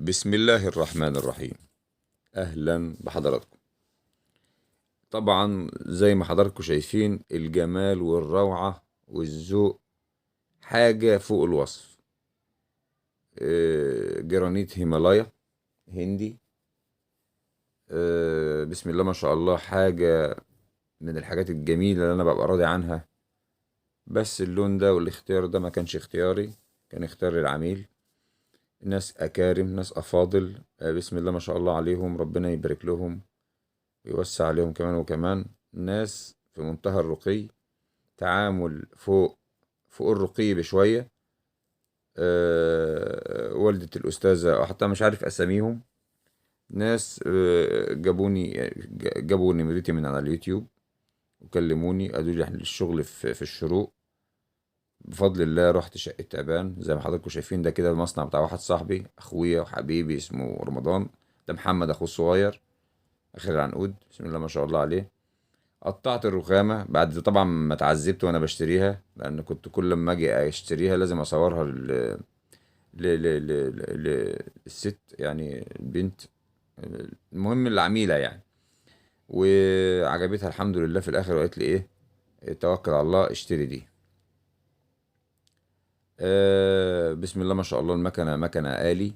بسم الله الرحمن الرحيم. أهلا بحضراتكم. طبعا زي ما حضراتكم شايفين الجمال والروعة والذوق حاجة فوق الوصف. جرانيت هيمالايا هندي. بسم الله ما شاء الله، حاجة من الحاجات الجميلة اللي أنا ببقى راضي عنها. بس اللون ده والاختيار ده ما كانش اختياري، كان اختيار العميل. ناس أكارم، ناس أفاضل، بسم الله ما شاء الله عليهم، ربنا يبارك لهم ويوسع عليهم كمان وكمان. ناس في منتهى الرقي، تعامل فوق الرقي بشوية. والدة الأستاذة، أو حتى مش عارف أساميهم، ناس جابوا نمرتي من على اليوتيوب وكلموني، قالوا لي احنا الشغل في الشروق. بفضل الله رحت شقة تعبان زي ما حضراتكم شايفين، ده كده المصنع بتاع واحد صاحبي أخويا وحبيبي اسمه رمضان. ده محمد أخوه الصغير آخر العنقود، بسم الله ما شاء الله عليه. قطعت الرخامة بعد طبعا ما اتعذبت وانا بشتريها، لان كنت كل ما اجي اشتريها لازم اصورها للست، يعني البنت، المهم العميلة يعني. وعجبتها الحمد لله في الاخر، وقالت لي ايه، توكل على الله اشتري دي. بسم الله ما شاء الله، المكنة مكنة آلي،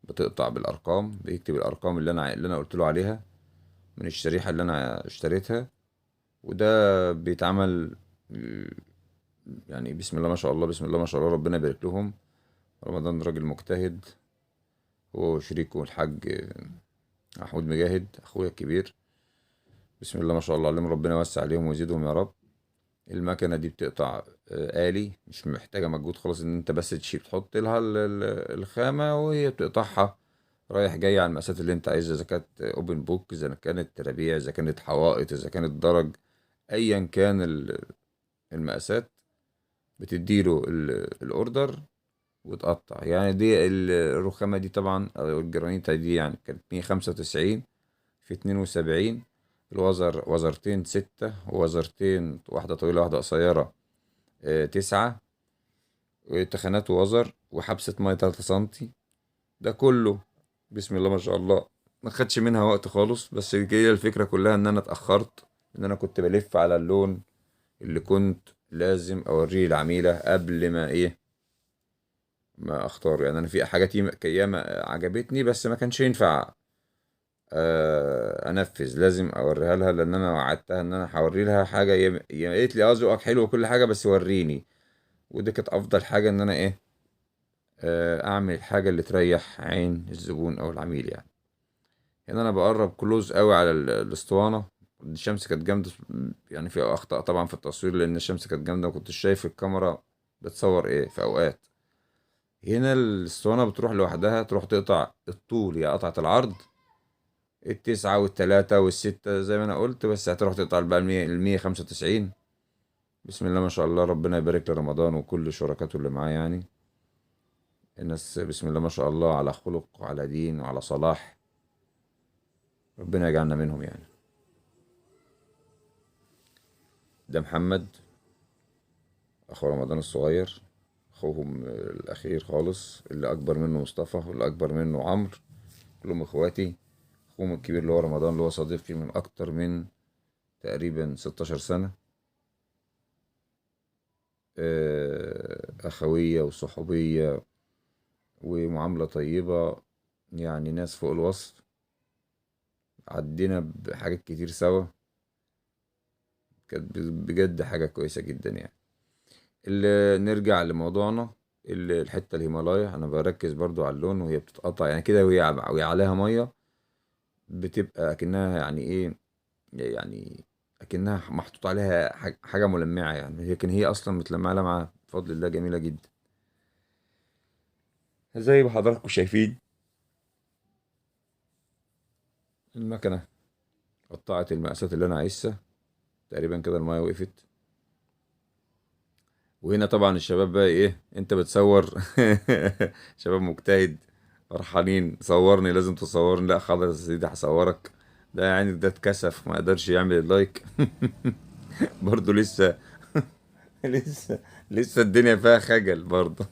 بتقطع بالارقام، بيكتب الارقام اللي انا قلت له عليها من الشريحة اللي انا اشتريتها. وده بيتعمل يعني بسم الله ما شاء الله، بسم الله ما شاء الله، ربنا يبارك لهم. رمضان راجل مجتهد، هو وشريكه الحاج محمود مجاهد اخويا الكبير، بسم الله ما شاء الله عليهم، ربنا يوسع عليهم ويزيدهم يا رب. المكنه دي بتقطع آلي، مش محتاجه مجهود خالص، ان انت بس تشيل تحط لها الخامه وهي بتقطعها رايح جاي على المقاسات اللي انت عايزها، اذا كانت اوبن بوك، اذا كانت ترابيع، اذا كانت حوائط، اذا كانت درج، ايا كان المقاسات. بتديله الاوردر وتقطع. يعني دي الرخامة دي طبعا، أو الجرانيتا دي، يعني كانت 195 في 72. وزرتين 6، ووزرتين واحدة طويلة واحدة قصيرة 9، وتخانات ووزر وحبسة مية 3 سنتي. ده كله بسم الله ما شاء الله ما خدش منها وقت خالص. بس هي الفكرة كلها ان انا اتأخرت، ان انا كنت بلف على اللون اللي كنت لازم اوريه العميلة قبل ما ايه، ما اختار. يعني انا في حاجات ياما عجبتني، بس ما كانش ينفع انفذ، لازم اوريها لها، لان انا وعدتها ان انا هوري لها حاجه. هي قالت لي اه ذوقك حلو وكل حاجه، بس وريني. ودي كانت افضل حاجه، ان انا ايه، اعمل الحاجه اللي تريح عين الزبون او العميل يعني. هنا انا بقرب كلوز قوي على الاسطوانه. الشمس كانت جامده، يعني في اخطاء طبعا في التصوير، لان الشمس كانت جامده، ما كنتش شايف الكاميرا بتصور ايه في اوقات. هنا الاسطوانة بتروح لوحدها، تروح تقطع الطول يا قطعة العرض، التسعة والتلاتة والستة زي ما أنا قلت، بس هتروح تقطع بقى المية 95. بسم الله ما شاء الله، ربنا يبارك لرمضان وكل شركاته اللي معاه يعني. الناس بسم الله ما شاء الله على خلق وعلى دين وعلى صلاح، ربنا يجعلنا منهم يعني. ده محمد أخو رمضان الصغير، أخوهم الأخير خالص، اللي أكبر منه مصطفى واللي أكبر منه عمرو، كلهم إخواتي. أخوهم الكبير اللي هو رمضان، اللي هو صديقي من أكتر من تقريبا 16 سنة. أخوية وصحوبية ومعاملة طيبة، يعني ناس فوق الوصف. عدينا بحاجات كتير سوا، كانت بجد حاجة كويسة جدا يعني. اللي نرجع لموضوعنا، الحتة الهيمالايا أنا بركز برضو على اللون وهي بتتقطع، يعني كده وهي عليها مية، بتبقى أكنها يعني إيه، يعني أكنها محطوط عليها حاجة ملمعة يعني، لكن هي أصلا متلمعة لمعة بفضل الله، جميلة جدا. زي ما حضراتكم شايفين المكنة قطعت المقاسات اللي أنا عايزها، تقريبا كده المايه وقفت. وهنا طبعا الشباب بقى إيه، أنت بتصور شباب مجتهد فرحانين، صورني لازم تصورني، لا خلاص يا سيدي هصورك. ده يعني ده اتكسف ما قدرش يعمل اللايك. برضه لسه لسه لسه الدنيا فيها خجل برضه.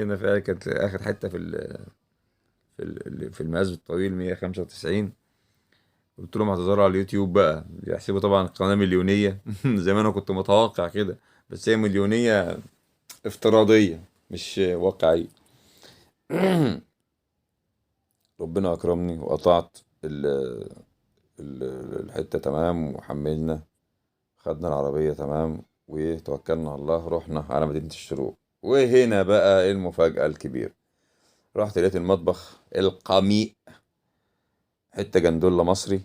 هنا فعلا كانت اخر حته في المقاس الطويل 195. قلت لهم هتظهروا على اليوتيوب بقى، يحسبوا طبعا قناه مليونيه زي ما انا كنت متوقع كده، بس هي مليونيه افتراضيه مش واقعيه. ربنا اكرمني وقطعت الحته تمام، وحملنا، خدنا العربيه تمام، وتوكلنا على الله، رحنا على مدينه الشروق. وهنا بقى المفاجاه الكبيره، رحت لقيت المطبخ القميء، حته جندوله مصري،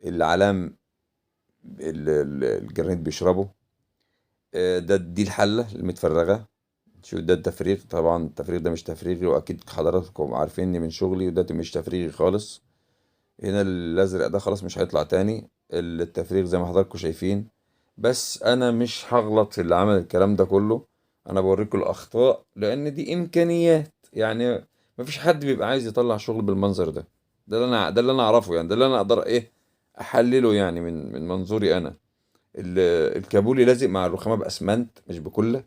العلام، الجرنيت بيشربه. دي الحله المتفرغه. شو ده التفريغ؟ طبعا التفريغ ده مش تفريغي، واكيد حضراتكم عارفيني من شغلي، وده مش تفريغي خالص. هنا الازرق ده خلاص مش هيطلع تاني، التفريغ زي ما حضراتكم شايفين. بس انا مش هغلط في اللي عمل الكلام ده كله، انا بوريكم الاخطاء لان دي امكانيات يعني. مفيش حد بيبقى عايز يطلع شغل بالمنظر ده. ده اللي انا اعرفه يعني، ده اللي انا اقدر ايه احلله يعني من منظوري انا. الكابولي لازق مع الرخامه باسمنت مش بكله،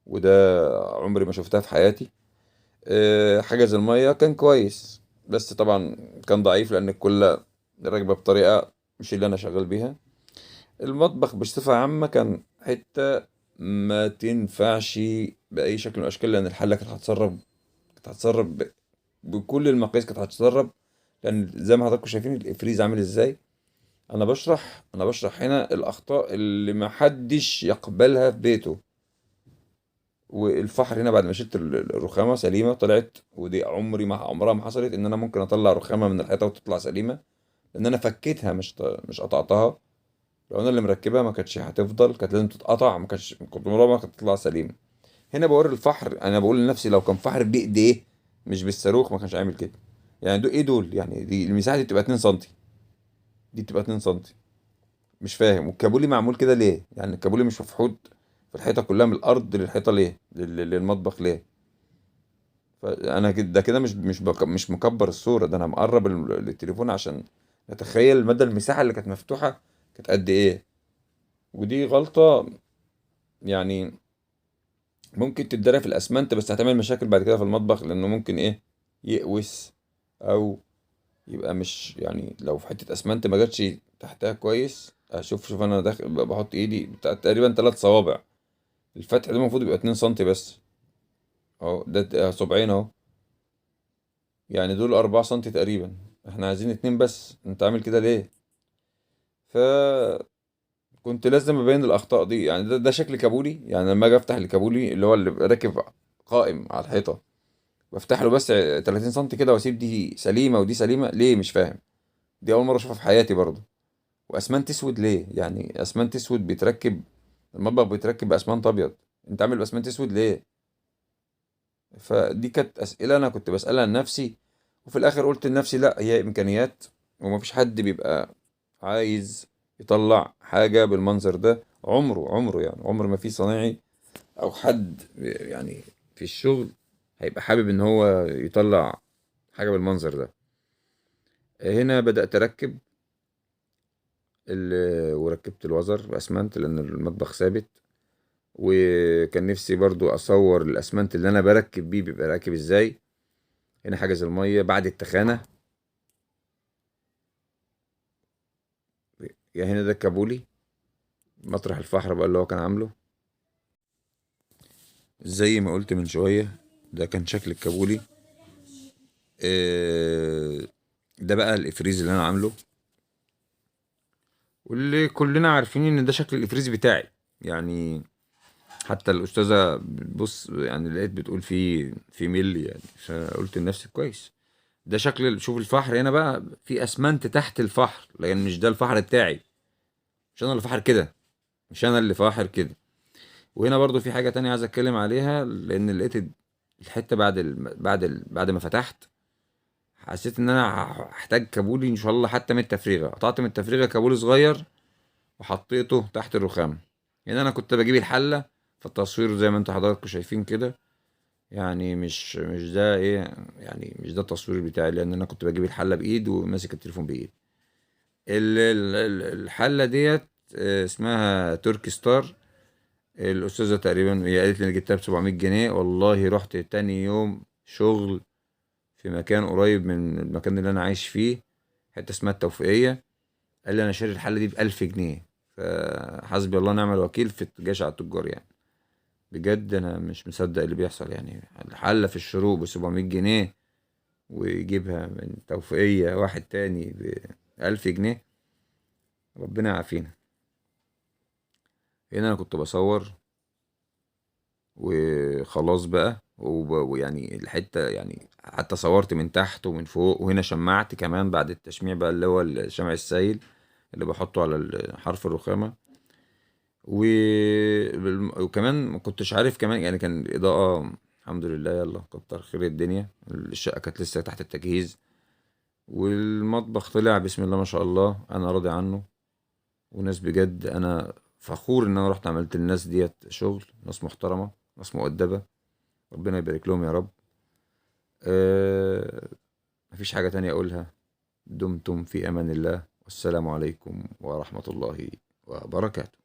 وده عمري ما شفتها في حياتي. حجز الميه كان كويس، بس طبعا كان ضعيف لان الكل راكبه بطريقه مش اللي انا شغال بيها. المطبخ بصفه عامه كان حته ما تنفعش باي شكل من الاشكال، لان الحله كانت هتسرب بكل المقاييس، كانت هتسرب. لان زي ما حضراتكم شايفين الافريز عامل ازاي. انا بشرح هنا الاخطاء اللي ما حدش يقبلها في بيته. والفحر هنا بعد ما شلت الرخامه سليمه طلعت، ودي عمرها ما حصلت ان انا ممكن اطلع رخامه من الحيطه وتطلع سليمه، لان انا فكيتها مش قطعتها. لو انا اللي مركبها ما كانتش هتفضل، كانت لازم تتقطع، كنت عمرها ما كانت تطلع سليمه. هنا بوري الفحر، انا بقول لنفسي لو كان فحر بايديه مش بالصاروخ ما كانش عامل كده. يعني دول ايه دول؟ يعني دي المساحه دي بتبقى 2 سم، دي بتبقى 2 سم. مش فاهم. والكابولي معمول كده ليه؟ يعني الكابولي مش مفحوط في الحيطه كلها من الارض للحيطه ليه؟ للمطبخ ليه؟ فانا كده ده كده مش مكبر الصوره، ده انا مقرب التليفون عشان اتخيل مدى المساحه اللي كانت مفتوحه كانت قد ايه. ودي غلطه يعني ممكن تتدرى في الاسمنت، بس هتعمل مشاكل بعد كده في المطبخ، لانه ممكن ايه يقوس، او يبقى مش يعني لو في حته اسمنت ما جاتش تحتها كويس. شوف انا داخل بحط ايدي تقريبا 3 صوابع، الفتح ده المفروض يبقى 2 سم بس. اهو ده صبعين اهو، يعني دول 4 سم تقريبا، احنا عايزين 2 بس، انت عامل كده ليه؟ فكنت لازم ابين الاخطاء دي يعني. ده شكل كابولي يعني، لما اجي افتح الكابولي اللي هو اللي راكب قائم على الحيطه، بفتح له بس 30 سم كده واسيب دي سليمه ودي سليمه ليه؟ مش فاهم. دي اول مره اشوفها في حياتي برضه. واسمنت اسود ليه؟ يعني اسمنت اسود بيتركب، المطبخ بيتركب باسمنت ابيض، انت عامل باسمنت اسود ليه؟ فدي كانت اسئله انا كنت بسالها لنفسي. وفي الاخر قلت لنفسي لا، هي امكانيات، ومفيش حد بيبقى عايز يطلع حاجه بالمنظر ده. عمره يعني عمر ما في صنايعي او حد يعني في الشغل هيبقى حابب ان هو يطلع حاجه بالمنظر ده. هنا بدات اركب وركبت الوزر باسمنت لان المطبخ ثابت. وكان نفسي برضو اصور الاسمنت اللي انا بركب بيه بيبقى راكب ازاي. هنا حاجز الميه بعد التخانه. يا هنا ده الكابولي، مطرح الفحر بقى اللي هو كان عامله. زي ما قلت من شويه، ده كان شكل الكابولي. ده بقى الافريز اللي انا عامله، واللي كلنا عارفين ان ده شكل الافريز بتاعي يعني. حتى الاستاذه بتبص يعني، لقيت بتقول في ملي يعني، فقلت لنفسي كويس. ده شكل، شوف الفحر هنا بقى في اسمنت تحت الفحر، لان مش ده الفحر بتاعي، مش انا اللي فحر كده، مش انا اللي فاحر كده. وهنا برضو في حاجه تانية عايز اتكلم عليها، لان لقيت الحته بعد ما فتحت حسيت ان انا هحتاج كابولي ان شاء الله، حتى من التفريغه قطعت من التفريغه كابولي صغير وحطيته تحت الرخام. يعني انا كنت بجيب الحله في التصوير زي ما انتوا حضراتكم شايفين كده، يعني مش ده ايه يعني، مش ده التصوير بتاعي، لان انا كنت بجيب الحله بايد وماسك التليفون بايد. الحله ديت اسمها تركي ستار. الأستاذة تقريبا هي قالت لي أنا جبتها ب700 جنيه. والله رحت تاني يوم شغل في مكان قريب من المكان اللي أنا عايش فيه، حتة اسمها التوفيقية. قال لي أنا شاري الحلة دي ب1000 جنيه. فحسبي الله ونعم الوكيل في الجشع على التجار يعني. بجد أنا مش مصدق اللي بيحصل يعني. الحلة في الشروق ب700 جنيه، ويجيبها من توفيقية واحد تاني ب1000 جنيه. ربنا يعافينا. هنا أنا كنت بصور وخلاص بقى، ويعني الحتة يعني حتى صورت من تحت ومن فوق، وهنا شمعت كمان بعد التشميع بقى اللي هو الشمع السائل اللي بحطه على حرف الرخامة. وكمان ما كنتش عارف كمان يعني كان الإضاءة الحمد لله يلا كتر خير الدنيا. الشقة كانت لسه تحت التجهيز، والمطبخ طلع بسم الله ما شاء الله، أنا راضي عنه. وناس بجد أنا فخور إن أنا رحت عملت للناس ديت شغل، ناس محترمة، ناس مؤدبة، ربنا يبارك لهم يا رب. أه مفيش حاجة تانية أقولها. دمتم في أمان الله، والسلام عليكم ورحمة الله وبركاته.